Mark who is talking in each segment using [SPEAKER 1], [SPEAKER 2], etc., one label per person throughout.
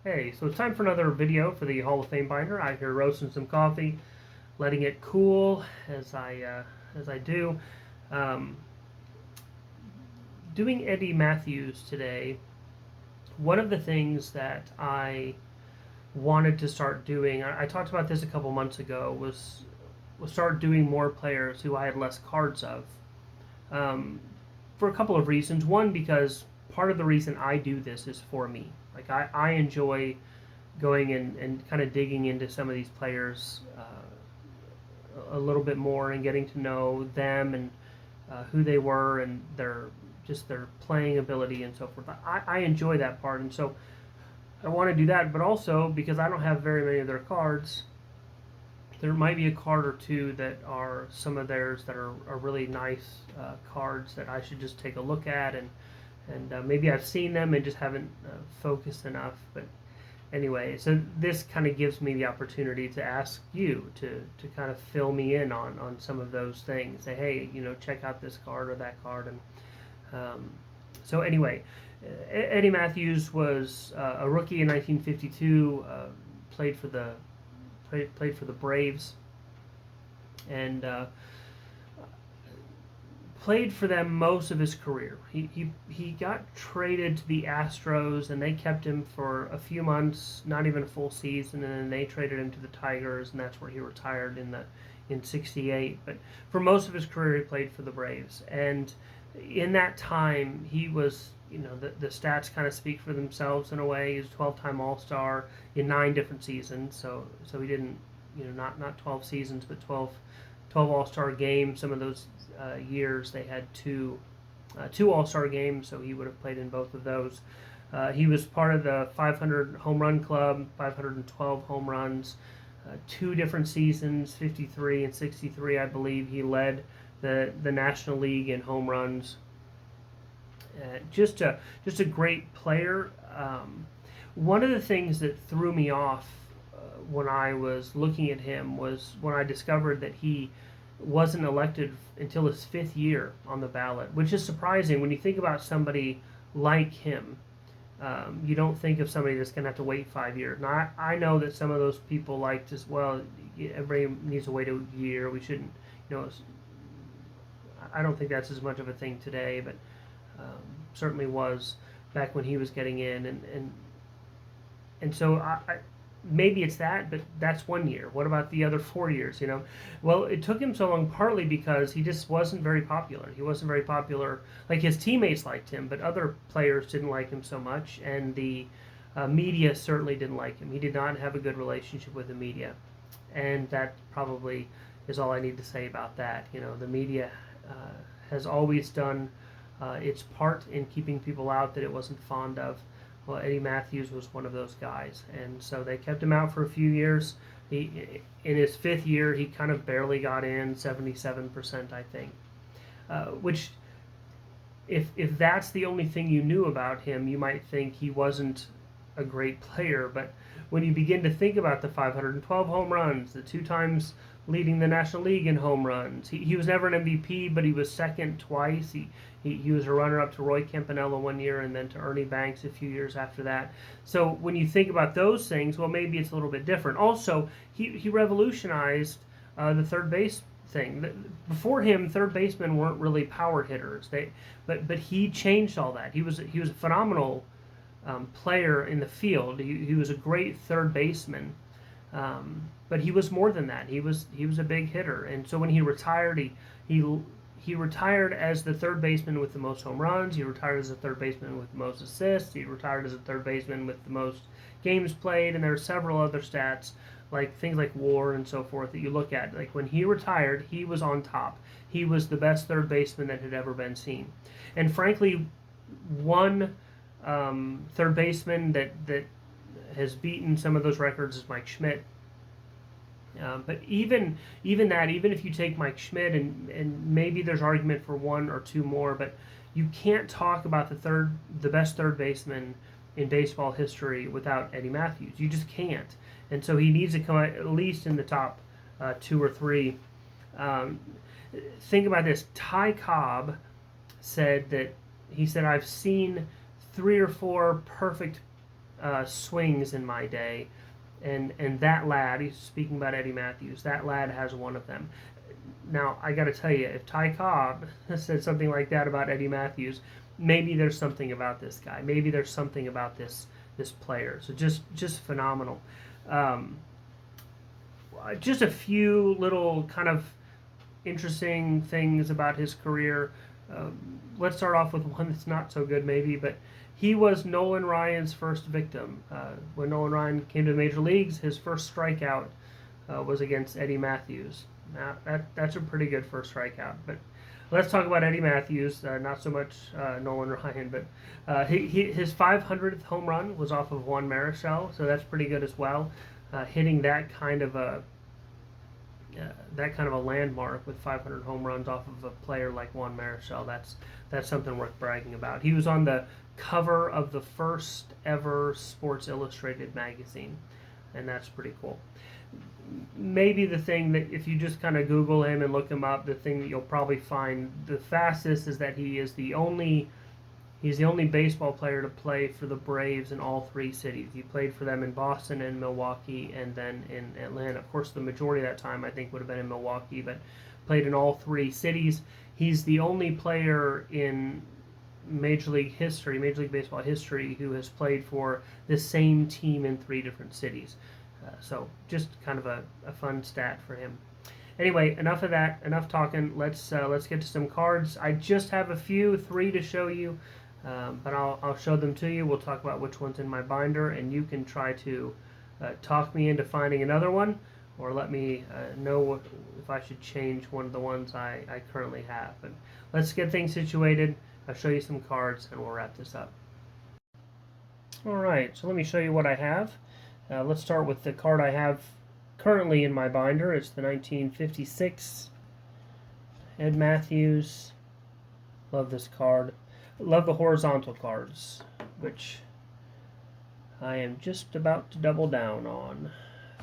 [SPEAKER 1] Hey, so it's time for another video for the Hall of Fame binder. I'm here roasting some coffee, letting it cool as I do. Um, Doing Eddie Mathews today. One of the things that I wanted to start doing, I talked about this a couple months ago, was start doing more players who I had less cards of. Um, for a couple of reasons. One, because part of the reason I do this is for me. Like I enjoy going and kind of digging into some of these players a little bit more and getting to know them and who they were and their playing ability and so forth. I enjoy that part, and so I want to do that. But also because I don't have very many of their cards, there might be a card or two that are some of theirs that are really nice cards that I should just take a look at, and maybe I've seen them and just haven't focused enough. But anyway, so this kind of gives me the opportunity to ask you to kind of fill me in on some of those things. Say, hey, check out this card or that card. And so anyway, Eddie Mathews was a rookie in 1952, played for the Braves, and played for them most of his career. He got traded to the Astros, and they kept him for a few months, not even a full season, and then they traded him to the Tigers, and that's where he retired in '68. But for most of his career, he played for the Braves, and in that time, he was, the stats kind of speak for themselves in a way. He was a 12-time All-Star in 9 different seasons, so he didn't, not 12 seasons, but 12 All-Star games. Some of those years they had two All-Star games, so he would have played in both of those. He was part of the 500 home run club, 512 home runs, 2 different seasons, 53 and 63, I believe. He led the National League in home runs. Just a great player. One of the things that threw me off when I was looking at him was when I discovered that he wasn't elected until his 5th year on the ballot, which is surprising when you think about somebody like him. You don't think of somebody that's going to have to wait 5 years. Now, I know that some of those people liked as well. Everybody needs to wait a year. We shouldn't, I don't think that's as much of a thing today, but certainly was back when he was getting in, and so maybe it's that, but that's 1 year. What about the other 4 years? Well, it took him so long partly because he just wasn't very popular. He wasn't very popular. Like, his teammates liked him, but other players didn't like him so much, and the media certainly didn't like him. He did not have a good relationship with the media, and that probably is all I need to say about that. The media has always done its part in keeping people out that it wasn't fond of. Well, Eddie Mathews was one of those guys, and so they kept him out for a few years. In his 5th year, he kind of barely got in, 77%, I think. Which, if that's the only thing you knew about him, you might think he wasn't a great player. But when you begin to think about the 512 home runs, the 2 times leading the National League in home runs. He was never an MVP, but he was second twice. He was a runner-up to Roy Campanella 1 year and then to Ernie Banks a few years after that. So when you think about those things, well, maybe it's a little bit different. Also, he revolutionized the third base thing. Before him, third basemen weren't really power hitters. But he changed all that. He was a phenomenal player in the field. He was a great third baseman. But he was more than that. He was a big hitter, and so when he retired, he retired as the third baseman with the most home runs. He retired as the third baseman with the most assists. He retired as a third baseman with the most games played, and there are several other stats like things like WAR and so forth that you look at. Like, when he retired, he was on top. He was the best third baseman that had ever been seen, and frankly, one third baseman that has beaten some of those records is Mike Schmidt. But even if you take Mike Schmidt, and maybe there's argument for 1 or 2 more, but you can't talk about the best third baseman in baseball history without Eddie Mathews. You just can't. And so he needs to come at least in the top 2 or 3. Think about this. Ty Cobb said I've seen 3 or 4 perfect swings in my day, and that lad, he's speaking about Eddie Mathews, that lad has one of them. Now, I got to tell you, if Ty Cobb said something like that about Eddie Mathews, maybe there's something about this guy. Maybe there's something about this player. So just phenomenal. Um, just a few little kind of interesting things about his career. Let's start off with one that's not so good, maybe, but he was Nolan Ryan's first victim. When Nolan Ryan came to the major leagues, his first strikeout was against Eddie Mathews. Now, that's a pretty good first strikeout. But let's talk about Eddie Mathews, not so much Nolan Ryan, but his 500th home run was off of Juan Marichal, so that's pretty good as well. Hitting that kind of a landmark with 500 home runs off of a player like Juan Marichal, that's something worth bragging about. He was on the cover of the first ever Sports Illustrated magazine, and that's pretty cool. Maybe the thing that, if you just kind of Google him and look him up, the thing that you'll probably find the fastest is that he's the only baseball player to play for the Braves in all three cities. He played for them in Boston and Milwaukee and then in Atlanta. Of course, the majority of that time I think would have been in Milwaukee, but played in all three cities. He's the only player in Major League Baseball history, who has played for the same team in three different cities. So just kind of a fun stat for him. Anyway, enough of that. Enough talking. Let's get to some cards. I just have three to show you, but I'll show them to you. We'll talk about which one's in my binder, and you can try to talk me into finding another one, or let me know if I should change one of the ones I currently have. But let's get things situated. I'll show you some cards, and we'll wrap this up. All right, so let me show you what I have. Let's start with the card I have currently in my binder. It's the 1956 Ed Mathews. Love this card. Love the horizontal cards, which I am just about to double down on.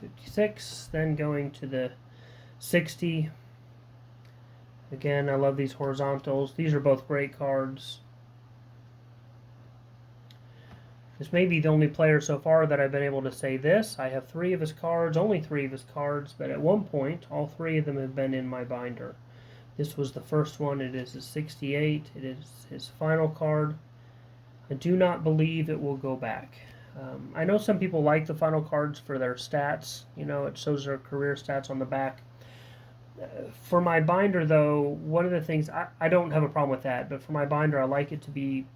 [SPEAKER 1] 56, then going to the 60. Again, I love these horizontals. These are both great cards. This may be the only player so far that I've been able to say this. I have three of his cards, only three of his cards, but at one point, all three of them have been in my binder. This was the first one. It is his 68. It is his final card. I do not believe it will go back. I know some people like the final cards for their stats. You know, it shows their career stats on the back. For my binder, though, one of the things, I don't have a problem with that, but for my binder, I like it to be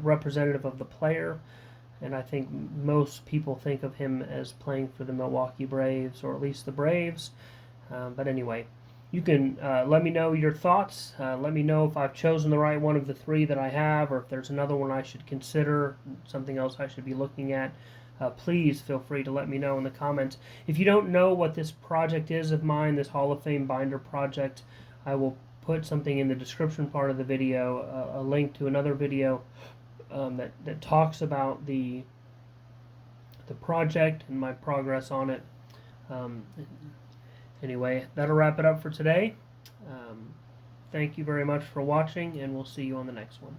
[SPEAKER 1] representative of the player. And I think most people think of him as playing for the Milwaukee Braves, or at least the Braves. But anyway, you can let me know your thoughts. Let me know if I've chosen the right one of the three that I have, or if there's another one I should consider, something else I should be looking at. Please feel free to let me know in the comments. If you don't know what this project is of mine, this Hall of Fame binder project, I will put something in the description part of the video, a link to another video that talks about the project and my progress on it. Anyway, that'll wrap it up for today. Thank you very much for watching, and we'll see you on the next one.